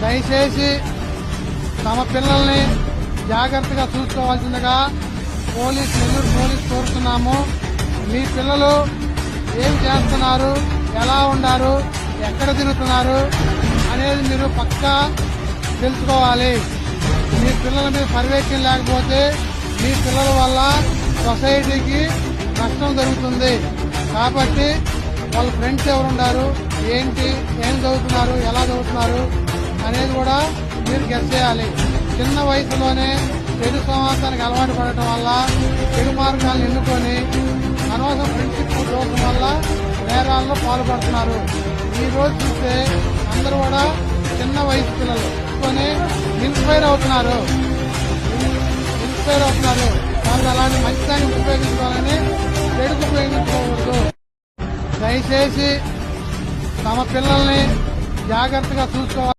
దయచేసి తమ పిల్లల్ని జాగ్రత్తగా చూసుకోవాల్సిందిగా నెల్లూరు పోలీస్ కోరుతున్నాము. మీ పిల్లలు ఏం చేస్తున్నారు, ఎలా ఉన్నారు, ఎక్కడ తిరుగుతున్నారు అనేది మీరు పక్కా తెలుసుకోవాలి. మీ పిల్లల మీద పర్యవేక్షణ లేకపోతే మీ పిల్లల వల్ల సొసైటీకి నష్టం జరుగుతుంది. కాబట్టి వాళ్ళ ఫ్రెండ్స్ ఎవరున్నారు, ఏంటి, ఏం చదువుతున్నారు, ఎలా చదువుతున్నారు అనేది కూడా మీరు గెస్ చేయాలి. చిన్న వయసులోనే చెడు సమాజానికి అలవాటు పడటం వల్ల చెడు మార్గాలను ఎన్నుకొని అనవసరం ఫ్రెండ్షిప్ చూడటం వల్ల నేరాల్లో పాల్పడుతున్నారు. ఈ రోజు చూస్తే అందరూ కూడా చిన్న వయసు పిల్లలు ఇన్స్పైర్ అవుతున్నారు. వాళ్ళు అలాంటి మంచి దాన్ని ఉపయోగించుకోవాలని చెడుకు ఉపయోగించుకోకూడదు. దయచేసి తమ పిల్లల్ని జాగ్రత్తగా చూసుకోవాలి.